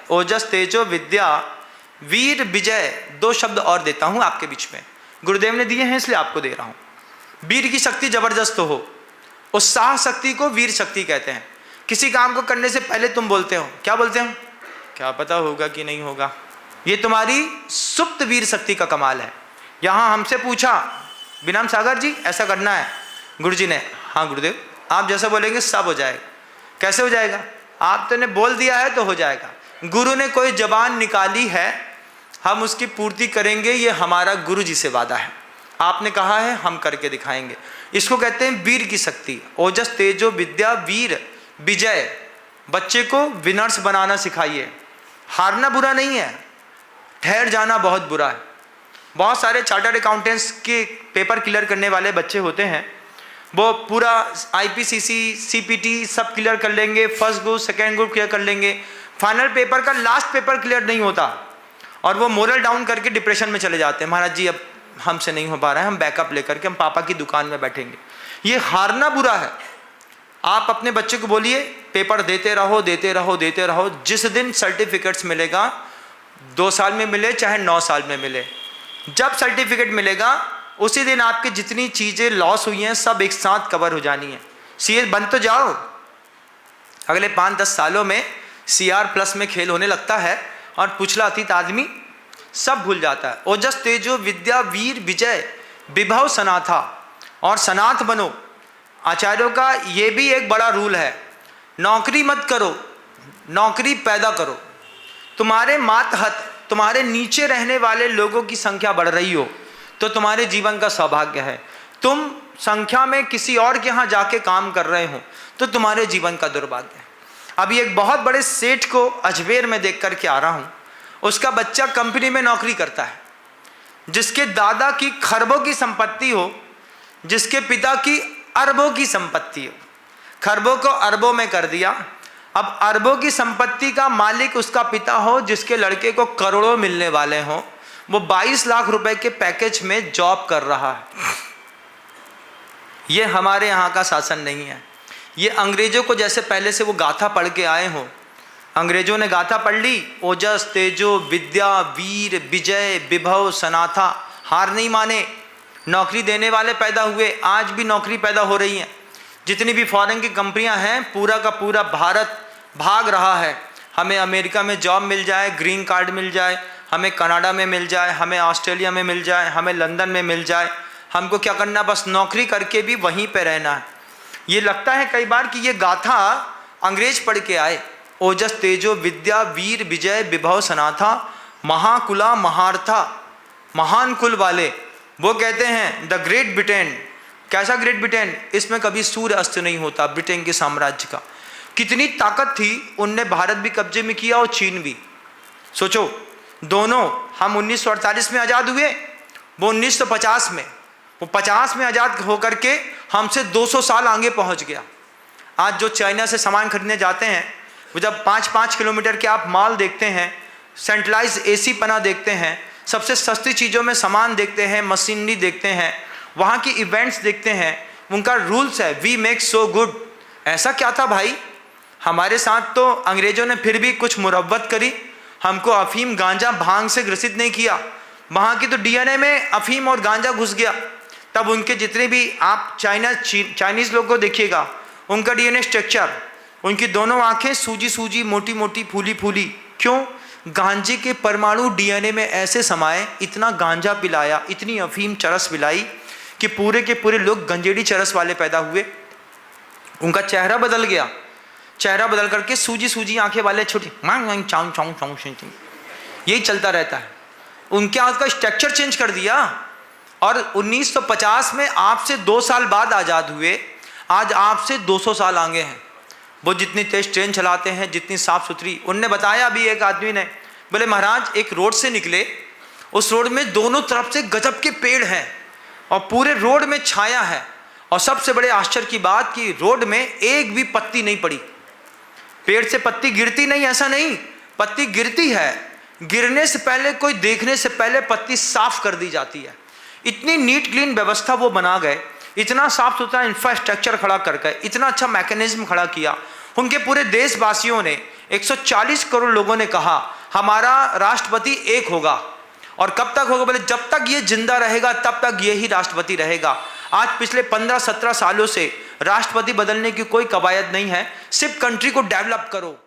ओजस तेजो विद्या वीर विजय, 2 शब्द और देता हूं आपके बीच में, गुरुदेव ने दिए हैं इसलिए आपको दे रहा हूं। वीर की शक्ति जबरदस्त हो, उत्साह शक्ति को वीर शक्ति कहते हैं। किसी काम को करने से पहले तुम बोलते हो, क्या बोलते हो? क्या पता होगा कि नहीं होगा। ये तुम्हारी सुप्त वीर शक्ति का कमाल है। यहां हमसे पूछा विनम सागर जी ऐसा करना है, गुरुजी ने, हाँ गुरुदेव आप जैसा बोलेंगे सब हो जाएगा। कैसे हो जाएगा? आपने बोल दिया है तो हो जाएगा। गुरु ने कोई जबान निकाली है, हम उसकी पूर्ति करेंगे, ये हमारा गुरु जी से वादा है। आपने कहा है हम करके दिखाएंगे। इसको कहते हैं वीर की शक्ति। ओजस तेजो विद्या वीर विजय। बच्चे को विनर्स बनाना सिखाइए। हारना बुरा नहीं है, ठहर जाना बहुत बुरा है। बहुत सारे चार्टर्ड अकाउंटेंट्स के पेपर क्लियर करने वाले बच्चे होते हैं, वो पूरा आईपीसीसी सीपीटी सब क्लियर कर लेंगे, first group second group clear कर लेंगे, फाइनल पेपर का लास्ट पेपर क्लियर नहीं होता और वो मोरल डाउन करके डिप्रेशन में चले जाते हैं, महाराज जी अब हमसे नहीं हो पा रहा है, हम बैकअप लेकर के हम पापा की दुकान में बैठेंगे। ये हारना बुरा है। आप अपने बच्चे को बोलिए पेपर देते रहो देते रहो देते रहो, जिस दिन सर्टिफिकेट्स मिलेगा, 2 साल में मिले चाहे 9 साल में मिले, जब सर्टिफिकेट मिलेगा उसी दिन आपकी जितनी चीज़ें लॉस हुई हैं सब एक साथ कवर हो जानी है। सीए बन तो जाओ, अगले 5-10 सालों में CR+ में खेल होने लगता है और पुछला अतीत आदमी सब भूल जाता है। ओजस तेजो विद्या वीर विजय विभव सनाथा, और सनाथ बनो। आचार्यों का ये भी एक बड़ा रूल है, नौकरी मत करो, नौकरी पैदा करो। तुम्हारे मातहत, तुम्हारे नीचे रहने वाले लोगों की संख्या बढ़ रही हो तो तुम्हारे जीवन का सौभाग्य है। तुम संख्या में किसी और के यहाँ जाके काम कर रहे हो तो तुम्हारे जीवन का दुर्भाग्य है। अभी एक बहुत बड़े सेठ को अजमेर में देख करके आ रहा हूँ, उसका बच्चा कंपनी में नौकरी करता है, जिसके दादा की खरबों की संपत्ति हो, जिसके पिता की अरबों की संपत्ति हो। खरबों को अरबों में कर दिया, अब अरबों की संपत्ति का मालिक उसका पिता हो, जिसके लड़के को करोड़ों मिलने वाले हों। वो 22 लाख रुपए के पैकेज में जॉब कर रहा है। ये हमारे यहाँ का शासन नहीं है। ये अंग्रेजों को जैसे पहले से वो गाथा पढ़ के आए हों, अंग्रेजों ने गाथा पढ़ ली, ओजस तेजो विद्या वीर विजय विभव सनाथा, हार नहीं माने, नौकरी देने वाले पैदा हुए, आज भी नौकरी पैदा हो रही हैं। जितनी भी फॉरेन की कंपनियां हैं, पूरा का पूरा भारत भाग रहा है, हमें अमेरिका में जॉब मिल जाए, ग्रीन कार्ड मिल जाए, हमें कनाडा में मिल जाए, हमें ऑस्ट्रेलिया में मिल जाए, हमें लंदन में मिल जाए। हमको क्या करना, बस नौकरी करके भी वहीं पे रहना है। ये लगता है कई बार कि ये गाथा अंग्रेज पढ़ के आए। ओजस तेजो विद्या वीर विजय विभव सनाथा, महाकुला महार्था, महान कुल वाले। वो कहते हैं द ग्रेट ब्रिटेन। कैसा ग्रेट ब्रिटेन? इसमें कभी सूर्य अस्त नहीं होता। ब्रिटेन के साम्राज्य का कितनी ताकत थी, उनने भारत भी कब्जे में किया और चीन भी। सोचो, दोनों, हम 1948 में आज़ाद हुए, वो 1950 में, वो 50 में आज़ाद होकर के हमसे 200 साल आगे पहुंच गया। आज जो चाइना से सामान खरीदने जाते हैं, वो जब 5-5 किलोमीटर के आप माल देखते हैं, सेंट्रलाइज AC पना देखते हैं, सबसे सस्ती चीज़ों में सामान देखते हैं, मशीनरी देखते हैं, वहाँ की इवेंट्स देखते हैं, उनका रूल्स है वी मेक सो गुड। ऐसा क्या था भाई, हमारे साथ तो अंग्रेजों ने फिर भी कुछ मुरव्वत करी, हमको अफीम गांजा भांग से ग्रसित नहीं किया। वहाँ की तो DNA में अफीम और गांजा घुस गया। तब उनके जितने भी आप चाइनीज़ लोग को देखिएगा, उनका DNA स्ट्रक्चर, उनकी दोनों आंखें सूजी सूजी मोटी मोटी फूली फूली। क्यों? गांजे के परमाणु DNA में ऐसे समाये, इतना गांजा पिलाया, इतनी अफीम चरस पिलाई कि पूरे के पूरे लोग गंजेड़ी चरस वाले पैदा हुए। उनका चेहरा बदल गया, चेहरा बदल करके सूजी सूजी आंखें वाले छोटी मांग चाउं चाउं चाउं, यही चलता रहता है। उनके हाथ का स्ट्रक्चर चेंज कर दिया। और 1950 में आपसे 2 साल बाद आज़ाद हुए, आज आपसे 200 साल आगे हैं। वो जितनी तेज ट्रेन चलाते हैं, जितनी साफ़ सुथरी। उनने बताया अभी एक आदमी ने, बोले महाराज एक रोड से निकले, उस रोड में दोनों तरफ से गजब के पेड़ हैं और पूरे रोड में छाया है, और सबसे बड़े आश्चर्य की बात कि रोड में एक भी पत्ती नहीं पड़ी। पेड़ से पत्ती गिरती नहीं, ऐसा नहीं, पत्ती गिरती है, गिरने से पहले, कोई देखने से पहले पत्ती साफ कर दी जाती है। इतनी नीट क्लीन व्यवस्था वो बना गए, इतना साफ सुथरा इंफ्रास्ट्रक्चर खड़ा कर गए, इतना अच्छा मैकेनिज्म खड़ा किया। उनके पूरे देशवासियों ने 140 करोड़ लोगों ने कहा हमारा राष्ट्रपति एक होगा। और कब तक होगा? बोले जब तक ये जिंदा रहेगा तब तक ये ही राष्ट्रपति रहेगा। आज पिछले 15-17 सालों से राष्ट्रपति बदलने की कोई कवायद नहीं है, सिर्फ कंट्री को डेवलप करो।